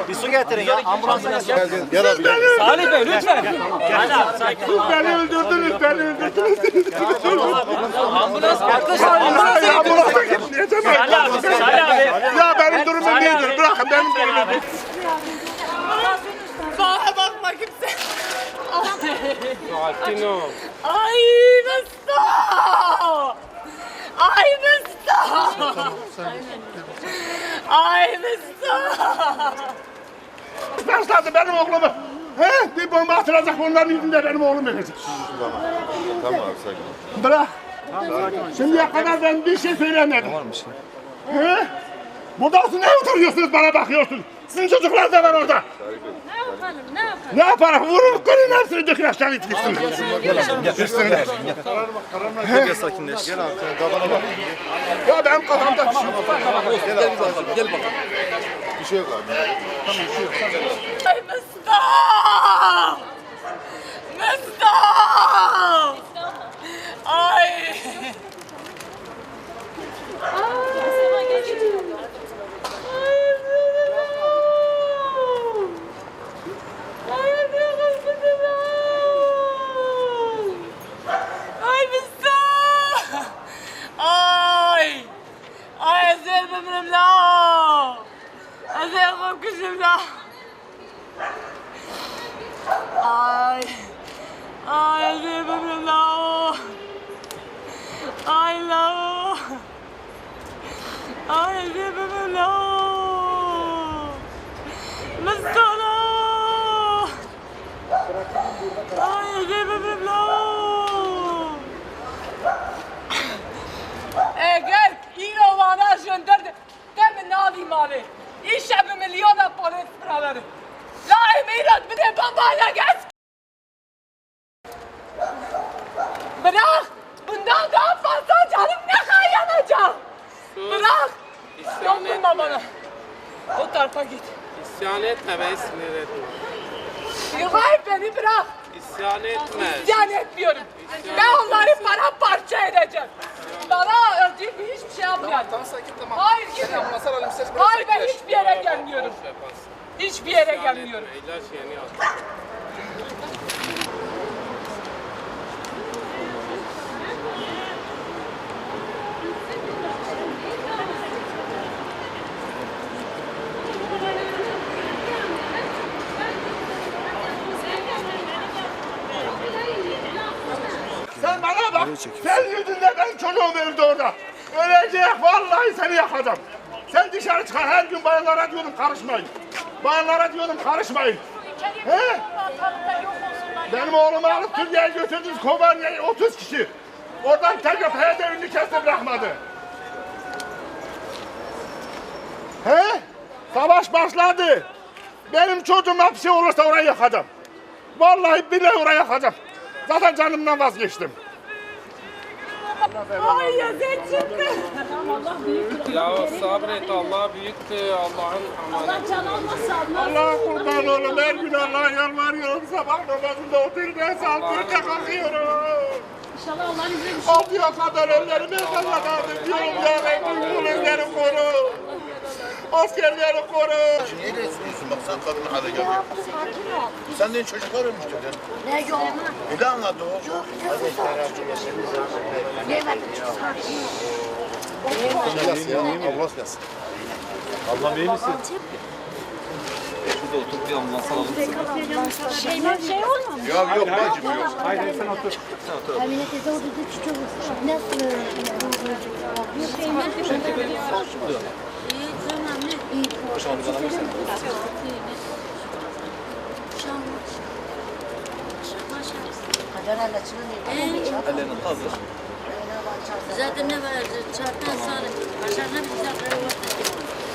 Bir su getirin ya. Ambulansın Gel abi. Salih Bey lütfen. Beni öldürdünüz, beni öldürdünüz. Ambulans yaklaşın. Ambulansa gitmeyeceğim. Salih abi. Ya benim durumum nedir? Bırakın benim durumum. Bana bakma kimse. Sakin ol. Ay Mustafa! Ay Mustafa! Ay Mustafa! Başladı benim oğlumu. He? Bir bomba atılacak onların yüzünde benim oğlum ölecek. Tamam abi sakin. Bırak. Şimdiye kadar ben bir şey söylemedim. Var mı şimdi? He? Buradasın ne oturuyorsunuz bana bakıyorsunuz? Sizin çocuklar da var orada. Ne yapalım? Vurur kırın hepsini dökün aşağı itmişsin. Gel sakinleş. Gel abi sen kafana bak. Ya benim kafamda bir şey yok. Gel bakalım. Bir şey yok abi. Tamam bir şey yok. Ay Mustafa! Mustafa! Ay! Ay Mustafa! Ay! Ay Ezel benim la! Ezel kızım la! Ay! Ay Ezel benim la! Ay la! Ay Ezel benim la! Mustafa! Ay Ezel benim la! Eğer İran'a gönderdi, demin ne alayım abi? İşe bir milyona para verir. La emirat bir de babayla geç. Bırak, bundan daha fazla canım ne kadar yanacak? Bırak, dokunma bana. O tarafa git. İsyan etme be sinir etme. Hayır beni bırak. İsyan etme. İsyan etmiyorum. Ben onları paramparça edeceğim. Bana öldüğüm hiçbir şey yapmayalım. Tamam sakin tamam. Hayır gitme. Masal alayım ses Hayır ben hiçbir yere gelmiyorum. Hiçbir yere gelmiyorum. İlaç yeni al. Sen bana bak. Sen yüzünden benim çocuğum öldü orada. Ölecek vallahi seni yakacağım. Sen dışarı çıkar her gün bayanlara diyordum karışmayın. Bayanlara diyordum karışmayın. He? Benim oğlumu alıp Türkiye'ye götürdünüz Kobani'ye 30 kişi. Oradan tek öpeye önünü kesti bırakmadı. He? Savaş başladı. Benim çocuğuma bir şey olursa orayı yakacağım. Vallahi billahi orayı yakacağım. Zaten canımdan vazgeçtim. Ay yazık çıktı. Ya sabret Allah büyüktü Allah'ın amanı. Allah can almasın. Allah kurban oğlum her gün Allah'a yalvarıyorum. Sabah namazında oturmaya saldırıda kalkıyorum. İnşallah Allah'ın izniyle bir şey. Altıya kadar ellerimi kazandım diyorum ya Rabbi kulunları koru. Askerleri koru. Niye de istiyorsun bak sen kadın hale geldin. Sen de çocuklar ölmüş dedin. Ne yok? Ne anladı o? Gelsin ya. Ambulans gelsin. Ablam iyi misin? Şurada otur bir ambulans alalım. Şey olmadı mı? Ya yok bacım yok. Haydi sen otur. Emine teyze orada da çiçek olsun. Nasıl? Boşanma bana versen. Ellerini kaldır. Zaten ne var? Çarptan sonra. Başarına bir zaten var.